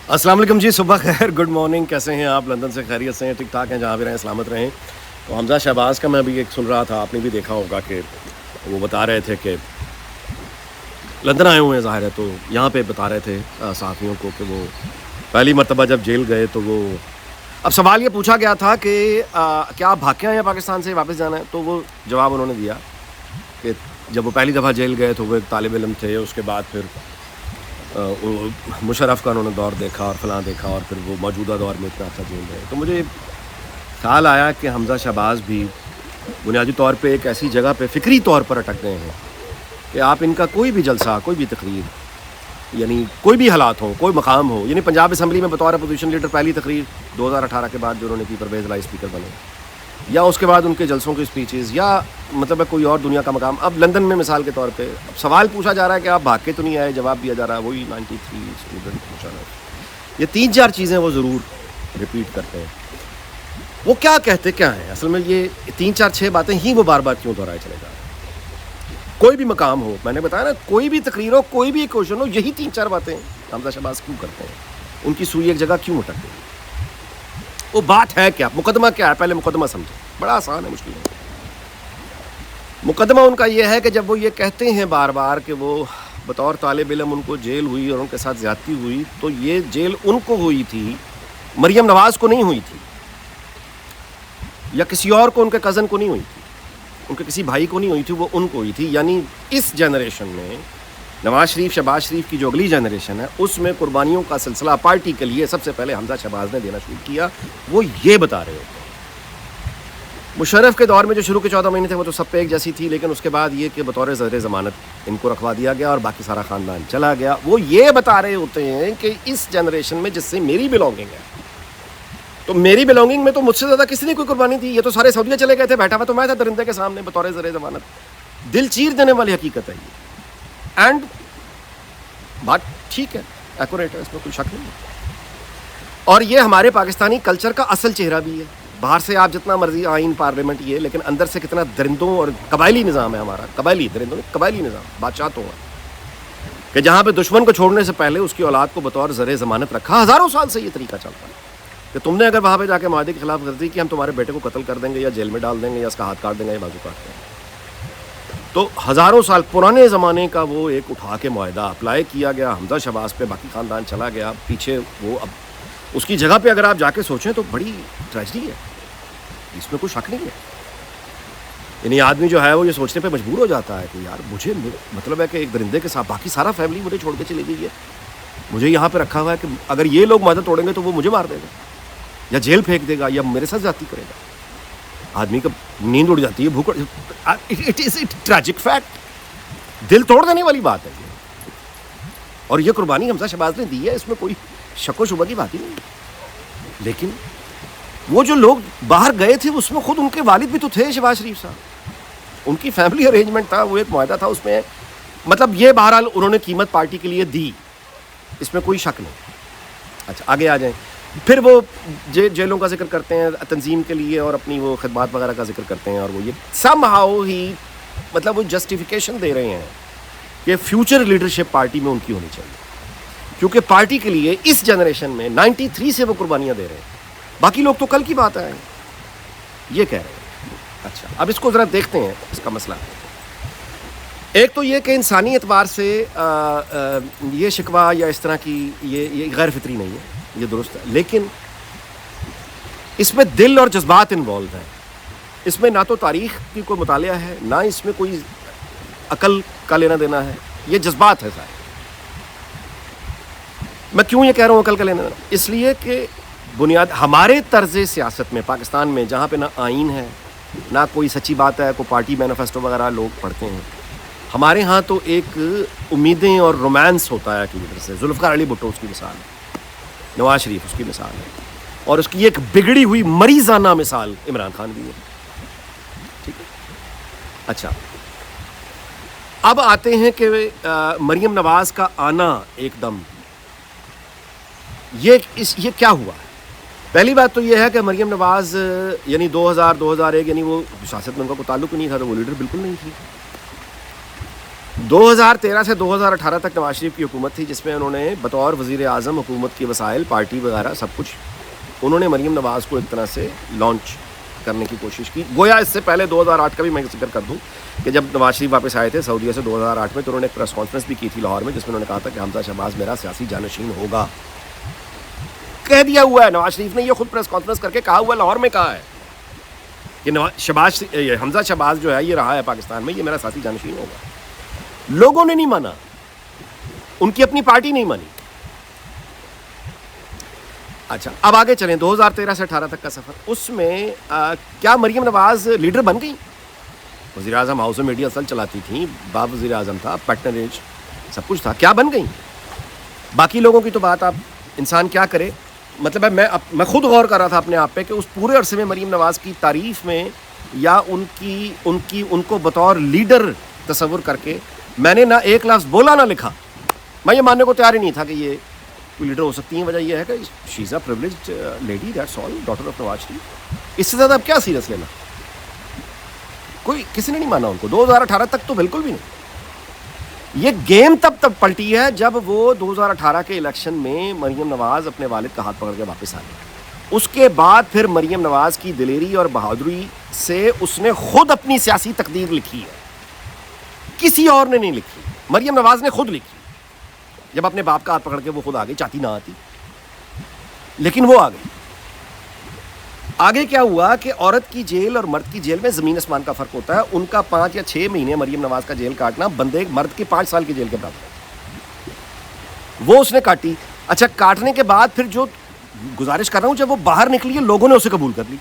السلام علیکم جی، صبح خیر، گڈ مارننگ. کیسے ہیں آپ؟ لندن سے خیریت سے ہیں؟ ٹھیک ٹھاک ہیں؟ جہاں بھی رہیں سلامت رہیں. تو حمزہ شہباز کا میں ابھی ایک سن رہا تھا، آپ نے بھی دیکھا ہوگا کہ وہ بتا رہے تھے کہ لندن آئے ہوئے ہیں ظاہر ہے. تو یہاں پہ بتا رہے تھے صحافیوں کو کہ وہ پہلی مرتبہ جب جیل گئے تو وہ اب سوال یہ پوچھا گیا تھا کہ کیا آپ بھاگ کے آئے ہیں پاکستان سے واپس جانا ہے؟ تو وہ جواب انہوں نے دیا کہ جب وہ پہلی دفعہ جیل گئے تو وہ ایک طالب علم تھے، اس کے بعد پھر مشرف کا انہوں نے دور دیکھا اور فلاں دیکھا، اور پھر وہ موجودہ دور میں اتنا اچھا جیل گئے. تو مجھے خیال آیا کہ حمزہ شہباز بھی بنیادی طور پہ ایک ایسی جگہ پہ فکری طور پر اٹک گئے ہیں کہ آپ ان کا کوئی بھی جلسہ، کوئی بھی تقریر، یعنی کوئی بھی حالات ہوں، کوئی مقام ہو، یعنی پنجاب اسمبلی میں بطور اپوزیشن لیڈر پہلی تقریر 2018 کے بعد جو انہوں نے کی، پرویز الہی اسپیکر بنے، یا اس کے بعد ان کے جلسوں کی اسپیچز، یا مطلب ہے کوئی اور دنیا کا مقام. اب لندن میں مثال کے طور پہ اب سوال پوچھا جا رہا ہے کہ آپ بھاگ کے تو نہیں آئے، جواب دیا جا رہا ہے وہی 93 اسٹوڈنٹ مشرف. یہ 3-4 چیزیں وہ ضرور ریپیٹ کرتے ہیں. وہ کیا کہتے کیا ہیں اصل میں؟ یہ 3-4-6 باتیں ہی وہ بار بار کیوں دہرائے چلے جا رہے ہیں؟ کوئی بھی مقام ہو، میں نے بتایا نا، کوئی بھی تقریر ہو، کوئی بھی کوشچن ہو، یہی 3-4 باتیں حمزہ شہباز کیوں کرتے ہیں؟ ان کی سوئی ایک جگہ کیوں اٹک گئی؟ وہ بات ہے کیا؟ مقدمہ کیا ہے؟ پہلے مقدمہ سمجھو، بڑا آسان ہے، مشکل ہے. مقدمہ ان کا یہ ہے کہ جب وہ یہ کہتے ہیں بار بار کہ وہ بطور طالب علم ان کو جیل ہوئی اور ان کے ساتھ زیادتی ہوئی، تو یہ جیل ان کو ہوئی تھی، مریم نواز کو نہیں ہوئی تھی، یا کسی اور کو، ان کے کزن کو نہیں ہوئی تھی، ان کے کسی بھائی کو نہیں ہوئی تھی، وہ ان کو ہوئی تھی. یعنی اس جنریشن میں نواز شریف، شہباز شریف کی جو اگلی جنریشن ہے، اس میں قربانیوں کا سلسلہ پارٹی کے لیے سب سے پہلے حمزہ شہباز نے دینا شروع کیا. وہ یہ بتا رہے ہوتے ہیں. مشرف کے دور میں جو شروع کے 14 مہینے تھے وہ تو سب پہ ایک جیسی تھی، لیکن اس کے بعد یہ کہ بطور زیر ضمانت ان کو رکھوا دیا گیا اور باقی سارا خاندان چلا گیا. وہ یہ بتا رہے ہوتے ہیں کہ اس جنریشن میں جس سے میری بلونگنگ ہے، تو میری بلونگنگ میں تو مجھ سے زیادہ کسی نے کوئی قربانی تھی. یہ تو سارے سعودیہ چلے گئے تھے، بیٹھا ہوا تو میں تھا درندے کے سامنے بطور زیر ضمانت. دل چیر دینے والی حقیقت ہے یہ، اینڈ بات ٹھیک ہے، ایکوریٹ ہے، اس میں کوئی شک نہیں ہے. اور یہ ہمارے پاکستانی کلچر کا اصل چہرہ بھی ہے. باہر سے آپ جتنا مرضی آئین، پارلیمنٹ، یہ، لیکن اندر سے کتنا درندوں اور قبائلی نظام ہے ہمارا. قبائلی درندوں، قبائلی نظام، بادشاہ تو ہے کہ جہاں پہ دشمن کو چھوڑنے سے پہلے اس کی اولاد کو بطور زر ضمانت رکھا. ہزاروں سال سے یہ طریقہ چلتا ہے کہ تم نے اگر وہاں پہ جا کے معاہدے کے خلاف ورزی کی، ہم تمہارے بیٹے کو قتل کر دیں گے، یا جیل میں ڈال دیں گے، یا اس کا ہاتھ کاٹ دیں گے، یا بازو کاٹ دیں گے. تو ہزاروں سال پرانے زمانے کا وہ ایک اٹھا کے معاہدہ اپلائی کیا گیا حمزہ شہباز پہ، باقی خاندان چلا گیا پیچھے. وہ اب اس کی جگہ پہ اگر آپ جا کے سوچیں تو بڑی ٹریجڈی ہے، اس میں کوئی شک نہیں ہے. یعنی آدمی جو ہے وہ یہ سوچنے پہ مجبور ہو جاتا ہے کہ یار مجھے مطلب ہے کہ ایک درندے کے ساتھ باقی سارا فیملی مجھے چھوڑ کے چلی گئی ہے، مجھے یہاں پہ رکھا ہوا ہے کہ اگر یہ لوگ معاہدہ توڑیں گے تو وہ مجھے مار دے گا، یا جیل پھینک دے گا، یا میرے ساتھ زیادتی کرے گا. آدمی کا نیند اڑ جاتی ہے، بھوک. It is a tragic fact, دل توڑ دینے والی بات ہے یہ. اور یہ قربانی حمزہ شہباز نے دی ہے، اس میں کوئی شک و شبہ کی بات ہی نہیں. لیکن وہ جو لوگ باہر گئے تھے اس میں خود ان کے والد بھی تو تھے، شہباز شریف صاحب. ان کی فیملی ارینجمنٹ تھا، وہ ایک معاہدہ تھا، اس میں مطلب یہ بہرحال انہوں نے قیمت پارٹی کے لیے دی، اس میں کوئی شک نہیں. اچھا آگے آ جائیں. پھر وہ جیلوں کا ذکر کرتے ہیں تنظیم کے لیے، اور اپنی وہ خدمات وغیرہ کا ذکر کرتے ہیں، اور وہ یہ سم ہاؤ ہی مطلب وہ جسٹیفیکیشن دے رہے ہیں کہ فیوچر لیڈرشپ پارٹی میں ان کی ہونی چاہیے، کیونکہ پارٹی کے لیے اس جنریشن میں 93 سے وہ قربانیاں دے رہے ہیں. باقی لوگ تو کل کی بات ہے، یہ کہہ رہے ہیں. اچھا اب اس کو ذرا دیکھتے ہیں، اس کا مسئلہ. ایک تو یہ کہ انسانی اعتبار سے یہ شکوہ یا اس طرح کی یہ غیر فطری نہیں ہے، یہ درست ہے، لیکن اس میں دل اور جذبات انوالو ہیں. اس میں نہ تو تاریخ کی کوئی مطالعہ ہے، نہ اس میں کوئی عقل کا لینا دینا ہے، یہ جذبات ہے سارے. میں کیوں یہ کہہ رہا ہوں عقل کا لینا دینا؟ اس لیے کہ بنیاد ہمارے طرز سیاست میں پاکستان میں، جہاں پہ نہ آئین ہے، نہ کوئی سچی بات ہے، کوئی پارٹی مینیفیسٹو وغیرہ لوگ پڑھتے ہیں. ہمارے ہاں تو ایک امیدیں اور رومانس ہوتا ہے کہ لیڈر سے. ذوالفقار علی بھٹو اس کی مثال ہے، نواز شریف اس کی مثال ہے، اور اس کی ایک بگڑی ہوئی مریضانہ مثال عمران خان بھی ہے. ٹھیک ہے. اچھا اب آتے ہیں کہ مریم نواز کا آنا ایک دم یہ کیا ہوا ہے. پہلی بات تو یہ ہے کہ مریم نواز یعنی 2001 یعنی وہ سیاست میں ان کا کوئی تعلق نہیں تھا، تو وہ لیڈر بالکل نہیں تھی. 2013 سے 2018 تک نواز شریف کی حکومت تھی جس میں انہوں نے بطور وزیر اعظم حکومت کی وسائل پارٹی وغیرہ سب کچھ انہوں نے مریم نواز کو ایک طرح سے لانچ کرنے کی کوشش کی. گویا اس سے پہلے 2008 کا بھی میں ذکر کر دوں کہ جب نواز شریف واپس آئے تھے سعودیہ سے 2008 میں تو انہوں نے ایک پریس کانفرنس بھی کی تھی لاہور میں جس میں انہوں نے کہا تھا کہ حمزہ شہباز میرا سیاسی جانشین ہوگا. کہہ دیا ہوا ہے نواز شریف نے, یہ خود پریس کانفرنس کر کے کہا ہوا ہے, لاہور میں کہا ہے کہ حمزہ شہباز جو ہے یہ رہا ہے پاکستان میں, یہ میرا سیاسی جانشین ہوگا. لوگوں نے نہیں مانا, ان کی اپنی پارٹی نہیں مانی. اچھا اب آگے چلیں 2013 سے 18 تک کا سفر. اس میں کیا مریم نواز لیڈر بن گئی؟ وزیر اعظم ہاؤس میڈیا اصل چلاتی تھیں, باپ وزیر اعظم تھا, پیٹرنیج سب کچھ تھا, کیا بن گئی؟ باقی لوگوں کی تو بات آپ انسان کیا کرے. مطلب ہے میں خود غور کر رہا تھا اپنے آپ پہ کہ اس پورے عرصے میں مریم نواز کی تعریف میں یا ان کو بطور لیڈر تصور کر کے میں نے نہ ایک لفظ بولا نہ لکھا. میں یہ ماننے کو تیار ہی نہیں تھا کہ یہ کوئی لیڈر ہو سکتی ہیں. وجہ یہ ہے کہ she is a privileged lady, that's all, daughter of Nawaz Sharif. اس سے زیادہ اب کیا سیریس لینا؟ کوئی کسی نے نہیں مانا ان کو. 2018 تک تو بالکل بھی نہیں. یہ گیم تب پلٹی ہے جب وہ 2018 کے الیکشن میں مریم نواز اپنے والد کا ہاتھ پکڑ کے واپس آ گئی. اس کے بعد پھر مریم نواز کی دلیری اور بہادری سے اس نے خود اپنی سیاسی تقدیر لکھی ہے, کسی اور نے نہیں لکھی. مریم نواز نے خود لکھی. جب اپنے باپ کا ہاتھ پکڑ کے وہ خود آ گئی, چاہتی نہ آتی لیکن وہ آ گئی. آگے کیا ہوا کہ عورت کی جیل اور مرد کی جیل میں زمین آسمان کا فرق ہوتا ہے. ان کا 5 یا 6 مہینے مریم نواز کا جیل کاٹنا بندے مرد کے 5 سال کی جیل کے برابر ہے. وہ اس نے کاٹی. اچھا کاٹنے کے بعد پھر جو گزارش کر رہا ہوں, جب وہ باہر نکلی ہے لوگوں نے اسے قبول کر لی,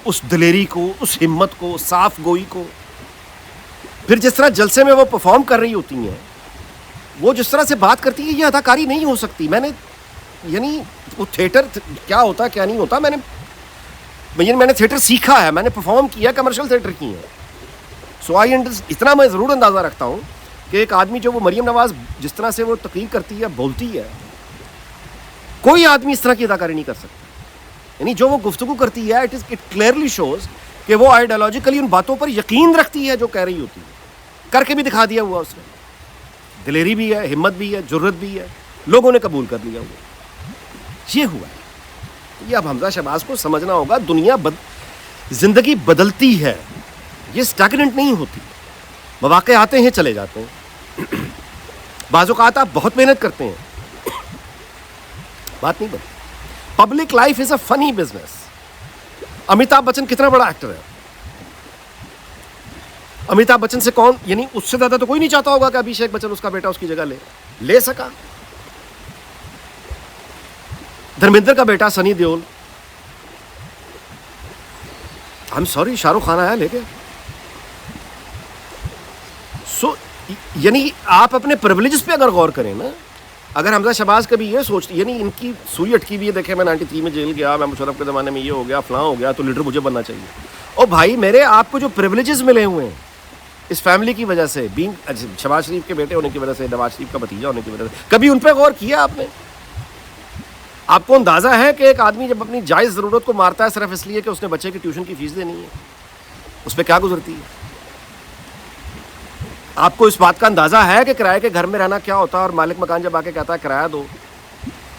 اس دلیری کو, اس ہمت کو, صاف گوئی کو. پھر جس طرح جلسے میں وہ پرفارم کر رہی ہوتی ہیں, وہ جس طرح سے بات کرتی ہے, یہ اداکاری نہیں ہو سکتی. میں نے یعنی وہ تھیٹر کیا ہوتا کیا نہیں ہوتا, میں نے تھیٹر سیکھا ہے, میں نے پرفارم کیا, کمرشل تھیٹر کی ہیں. سو اتنا میں ضرور اندازہ رکھتا ہوں کہ ایک آدمی جو وہ مریم نواز جس طرح سے وہ تقریر کرتی ہے, بولتی ہے, کوئی آدمی اس طرح کی اداکاری نہیں کر سکتا. یعنی جو وہ گفتگو کرتی ہے اٹ کلیئرلی شوز کہ وہ آئیڈیالوجیکلی ان باتوں پر یقین رکھتی ہے جو کہہ رہی ہوتی ہے. کر کے بھی دکھا دیا ہوا اس نے. دلیری بھی ہے, ہمت بھی ہے, جرت بھی ہے, لوگوں نے قبول کر لیا ہوا. یہ ہوا ہے. یہ اب حمزہ شہباز کو سمجھنا ہوگا. دنیا زندگی بدلتی ہے, یہ اسٹیگننٹ نہیں ہوتی. مواقع آتے ہیں چلے جاتے ہیں. بعض اوقات آپ بہت محنت کرتے ہیں, بات نہیں بنتی. پبلک لائف از اے فنی بزنس. امیتابھ بچن کتنا بڑا ایکٹر ہے. امیتابھ بچن سے کون, یعنی اس سے زیادہ تو کوئی نہیں چاہتا ہوگا کہ ابھیشیک بچن اس کا بیٹا اس کی جگہ لے سکا. دھرمیندر کا بیٹا Sunny Deol, I am sorry, Shah Rukh Khan آیا لے کے. سو یعنی آپ اپنے پریولیجز پہ اگر غور کریں نا, اگر حمزہ شہباز کبھی یہ سوچتی, یعنی ان کی سوئی اٹکی بھی ہے, دیکھیں میں 93 میں جیل گیا, میں مشرف کے زمانے میں یہ ہو گیا, فلاں ہو گیا, تو لیڈر مجھے بننا چاہیے. او بھائی میرے, آپ کو جو پریولیجز ملے ہوئے ہیں اس فیملی کی وجہ سے, شہباز شریف کے بیٹے ہونے کی وجہ سے, نواز شریف کا بھتیجا ہونے کی وجہ سے, کبھی ان پہ غور کیا آپ نے؟ آپ کو اندازہ ہے کہ ایک آدمی جب اپنی جائز ضرورت کو مارتا ہے صرف اس لیے کہ اس نے بچے کی ٹیوشن کی فیس دینی ہے, اس پہ کیا گزرتی ہے؟ آپ کو اس بات کا اندازہ ہے کہ کرائے کے گھر میں رہنا کیا ہوتا ہے, اور مالک مکان جب آ کے کہتا ہے کرایہ دو,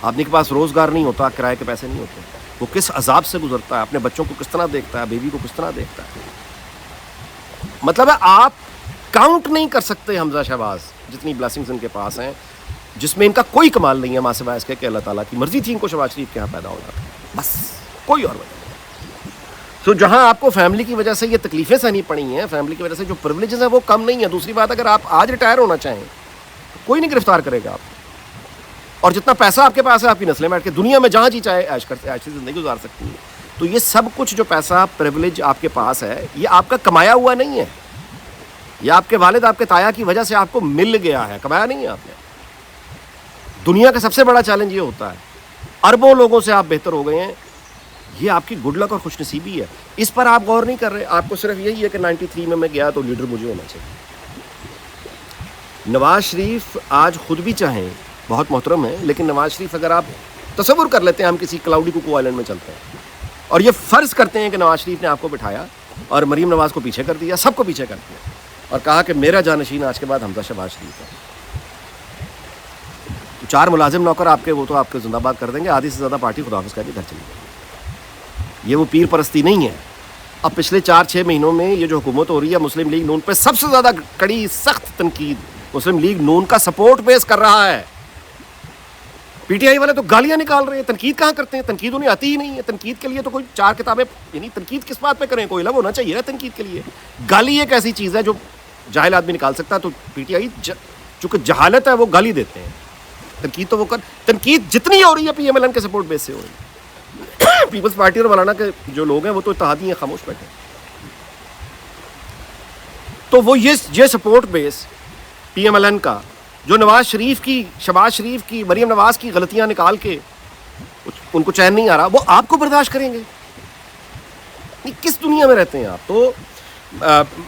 آدمی کے پاس روزگار نہیں ہوتا, کرائے کے پیسے نہیں ہوتے, وہ کس عذاب سے گزرتا ہے, اپنے بچوں کو کس طرح دیکھتا ہے, بیوی کو کس طرح دیکھتا ہے. مطلب ہے آپ کاؤنٹ نہیں کر سکتے حمزہ شہباز جتنی بلیسنگز ان کے پاس ہیں, جس میں ان کا کوئی کمال نہیں ہے ماں سوائے اس کے کہ اللہ تعالیٰ کی مرضی تھی ان کو شہباز شریف کے یہاں پیدا ہونا تھا, بس کوئی اور وجہ نہیں. تو جہاں آپ کو فیملی کی وجہ سے یہ تکلیفیں سہنی پڑی ہیں, فیملی کی وجہ سے جو پریولیجز ہیں وہ کم نہیں ہیں. دوسری بات, اگر آپ آج ریٹائر ہونا چاہیں کوئی نہیں گرفتار کرے گا آپ کو, اور جتنا پیسہ آپ کے پاس ہے آپ کی نسلیں بیٹھ کے دنیا میں جہاں جی چاہے عیش سے زندگی گزار سکتی ہیں. تو یہ سب کچھ جو پیسہ پریولیج آپ کے پاس ہے یہ آپ کا کمایا ہوا نہیں ہے, یہ آپ کے والد آپ کے تایا کی وجہ سے آپ کو مل گیا ہے, کمایا نہیں ہے آپ نے. دنیا کا سب سے بڑا چیلنج یہ ہوتا ہے, اربوں لوگوں سے آپ بہتر ہو گئے ہیں, یہ آپ کی گڈ لک اور خوش نصیبی ہے. اس پر آپ غور نہیں کر رہے, آپ کو صرف یہی ہے کہ 93 میں گیا تو لیڈر مجھے ہونا چاہیے. نواز شریف آج خود بھی چاہیں بہت محترم ہے, لیکن نواز شریف اگر آپ تصور کر لیتے ہیں, ہم کسی کلاؤڈی کوکو آئلینڈ میں چلتے ہیں اور یہ فرض کرتے ہیں کہ نواز شریف نے آپ کو بٹھایا اور مریم نواز کو پیچھے کر دیا, سب کو پیچھے کر دیا, اور کہا کہ میرا جانشین آج کے بعد حمزہ شہباز شریف ہے. تو 4 ملازم نوکر آپ کے وہ تو آپ کے زندہ باد کر دیں گے, آدھی سے زیادہ پارٹی خداحافظ کر کے گھر چلی جائے گی. یہ وہ پیر پرستی نہیں ہے. اب پچھلے 4-6 مہینوں میں یہ جو حکومت ہو رہی ہے, مسلم لیگ نون پہ سب سے زیادہ کڑی سخت تنقید مسلم لیگ نون کا سپورٹ بیس کر رہا ہے. پی ٹی آئی والے تو گالیاں نکال رہے ہیں. تنقید کہاں کرتے ہیں؟ تنقید انہیں آتی ہی نہیں ہے. تنقید کے لیے تو کوئی 4 کتابیں, یعنی تنقید کس بات پہ کریں, کوئی علم ہونا چاہیے نا تنقید کے لیے. گالی ایک ایسی چیز ہے جو جاہل آدمی نکال سکتا ہے. تو پی ٹی آئی چونکہ جہالت ہے وہ گالی دیتے ہیں. تنقید تو وہ تنقید جتنی ہو رہی ہے پی ایم ایل این کے سپورٹ بیس سے ہو رہی ہے. پیپلز پارٹی اور مولانا کے جو لوگ ہیں وہ تو اتحادی ہیں, خاموش بیٹھے. تو وہ یہ سپورٹ بیس پی ایم ایل این کا جو نواز شریف کی, شہباز شریف کی, مریم نواز کی غلطیاں نکال کے ان کو چین نہیں آ رہا, وہ آپ کو برداشت کریں گے؟ کس دنیا میں رہتے ہیں آپ؟ تو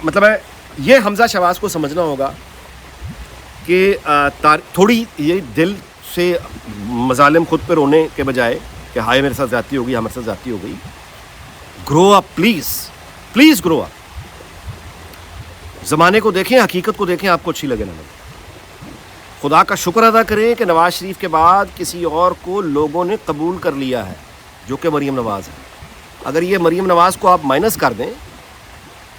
مطلب ہے یہ حمزہ شہباز کو سمجھنا ہوگا کہ تھوڑی یہ دل سے مظالم خود پہ رونے کے بجائے کہ ہائے میرے ساتھ زیادتی ہو گئی, ہمارے ساتھ زیادتی ہو گئی, گرو اپ پلیز گرو اپ. زمانے کو دیکھیں, حقیقت کو دیکھیں, آپ کو اچھی لگے نہ لگے. خدا کا شکر ادا کریں کہ نواز شریف کے بعد کسی اور کو لوگوں نے قبول کر لیا ہے جو کہ مریم نواز ہے. اگر یہ مریم نواز کو آپ مائنس کر دیں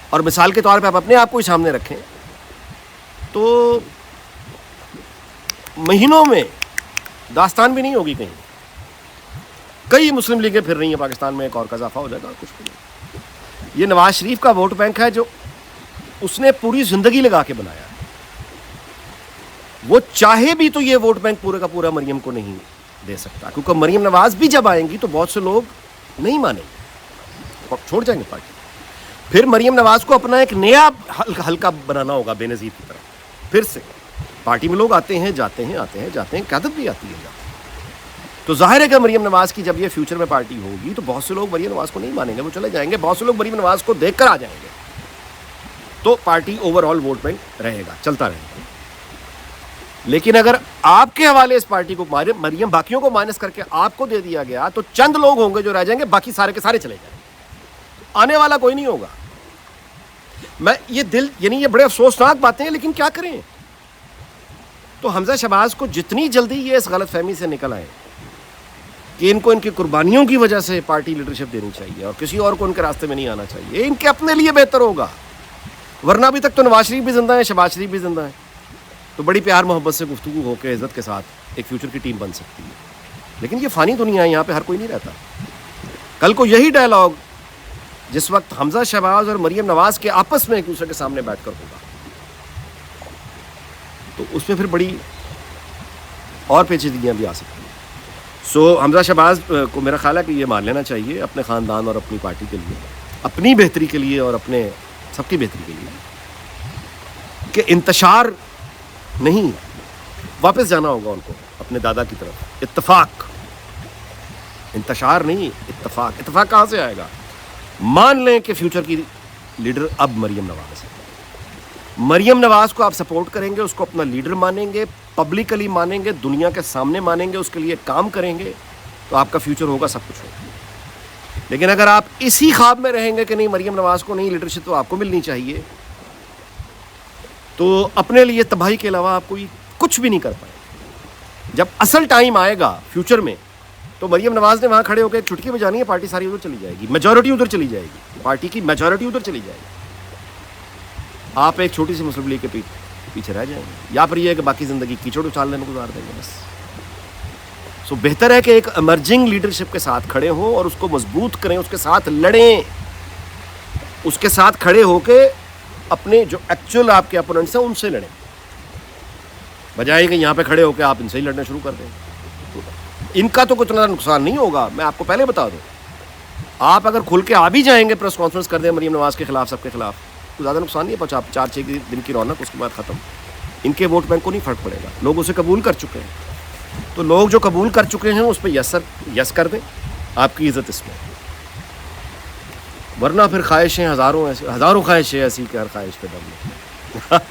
اور مثال کے طور پہ آپ اپنے آپ کو ہی سامنے رکھیں تو مہینوں میں داستان بھی نہیں ہوگی کہیں. کئی مسلم لیگیں پھر رہی ہیں پاکستان میں, ایک اور کا اضافہ ہو جائے گا, کچھ بھی نہیں. یہ نواز شریف کا ووٹ بینک ہے جو اس نے پوری زندگی لگا کے بنایا. وہ چاہے بھی تو یہ ووٹ بینک پورے کا پورا مریم کو نہیں دے سکتا, کیونکہ مریم نواز بھی جب آئیں گی تو بہت سے لوگ نہیں مانیں گے, چھوڑ جائیں گے پارٹی. پھر مریم نواز کو اپنا ایک نیا حلقہ بنانا ہوگا بے نظیر کی طرف. پھر سے پارٹی میں لوگ آتے ہیں جاتے ہیں, آتے ہیں جاتے ہیں, قیادت بھی آتی ہے. تو ظاہر ہے کہ مریم نواز کی جب یہ فیوچر میں پارٹی ہوگی تو بہت سے لوگ مریم نواز کو نہیں مانیں گے, وہ چلے جائیں گے. بہت سے لوگ مریم نواز کو دیکھ کر آ جائیں گے. تو party over all vote bank رہے گا, چلتا رہے گا. لیکن اگر آپ کے حوالے اس پارٹی کو مریم باقیوں کو مائنس کر کے آپ کو دے دیا گیا تو چند لوگ ہوں گے جو رہ جائیں گے, باقی سارے کے سارے چلے جائیں گے. آنے والا کوئی نہیں ہوگا. میں یہ یعنی یہ بڑے افسوسناک باتیں ہیں, لیکن کیا کریں. تو حمزہ شہباز کو جتنی جلدی یہ اس غلط فہمی سے نکل آئے کہ ان کو ان کی قربانیوں کی وجہ سے پارٹی لیڈرشپ دینی چاہیے اور کسی اور کو ان کے راستے میں نہیں آنا چاہیے, ان کے اپنے لیے بہتر ہوگا. ورنہ ابھی تک تو نواز شریف بھی زندہ ہیں, شہباز شریف بھی زندہ ہیں, تو بڑی پیار محبت سے گفتگو ہو کے عزت کے ساتھ ایک فیوچر کی ٹیم بن سکتی ہے. لیکن یہ فانی دنیا ہے, یہاں پہ ہر کوئی نہیں رہتا. کل کو یہی ڈائلاگ جس وقت حمزہ شہباز اور مریم نواز کے آپس میں ایک دوسرے کے سامنے بیٹھ کر ہوگا تو اس میں پھر بڑی اور پیچیدگیاں بھی آ سکتی ہیں. سو حمزہ شہباز کو میرا خیال ہے کہ یہ مان لینا چاہیے اپنے خاندان اور اپنی پارٹی کے لیے, اپنی بہتری کے لیے اور اپنے سب کی بہتری کے لیے, کہ انتشار نہیں, واپس جانا ہوگا ان کو اپنے دادا کی طرف. اتفاق, انتشار نہیں, اتفاق. اتفاق کہاں سے آئے گا؟ مان لیں کہ فیوچر کی لیڈر اب مریم نواز ہے. مریم نواز کو آپ سپورٹ کریں گے, اس کو اپنا لیڈر مانیں گے, پبلکلی مانیں گے, دنیا کے سامنے مانیں گے, اس کے لیے کام کریں گے, تو آپ کا فیوچر ہوگا, سب کچھ ہوگا. لیکن اگر آپ اسی خواب میں رہیں گے کہ نہیں مریم نواز کو نہیں لیڈرشپ تو آپ کو ملنی چاہیے, تو اپنے لیے تباہی کے علاوہ آپ کوئی کچھ بھی نہیں کر پائے. جب اصل ٹائم آئے گا فیوچر میں تو مریم نواز نے وہاں کھڑے ہو کے ایک چٹکی بجانی ہے, پارٹی ساری ادھر چلی جائے گی, میجورٹی ادھر چلی جائے گی, پارٹی کی میجورٹی ادھر چلی جائے گی. آپ ایک چھوٹی سی مسلم لیگ کے پیچھے رہ جائیں گے, یا پھر یہ ہے کہ باقی زندگی کیچڑ اچھالنے میں گزار دیں گے بس. سو بہتر ہے کہ ایک ایمرجنگ لیڈرشپ کے ساتھ کھڑے ہوں اور اس کو مضبوط کریں, اس کے ساتھ لڑیں, اس کے ساتھ کھڑے ہو کے اپنے جو ایکچوئل آپ کے اپوننٹس ہیں ان سے لڑیں, بجائے کہ یہاں پہ کھڑے ہو کے آپ ان سے ہی لڑنا شروع کر دیں. ان کا تو کوئی اتنا نقصان نہیں ہوگا, میں آپ کو پہلے بتا دوں. آپ اگر کھل کے آ بھی جائیں گے, پریس کانفرنس کر دیں مریم نواز کے خلاف, سب کے خلاف, تو زیادہ نقصان نہیں ہے. 4-6 دن کی رونق اس کے بعد ختم. ان کے ووٹ بینک کو نہیں فرق پڑے گا, لوگ اسے قبول کر چکے ہیں. تو لوگ جو قبول کر چکے ہیں اس پہ یس کر دیں, آپ کی عزت اس میں. ورنہ پھر خواہشیں ہزاروں خواہشیں ایسی کہ ہر خواہش پہ دم نہیں.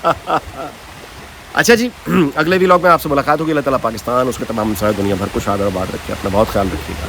اچھا جی, اگلے ویلاگ میں آپ سے ملاقات ہوگی. اللہ تعالیٰ پاکستان, اس کے تمام مسائل دنیا بھر کو شاد اور آباد رکھے. اپنا بہت خیال رکھیے گا.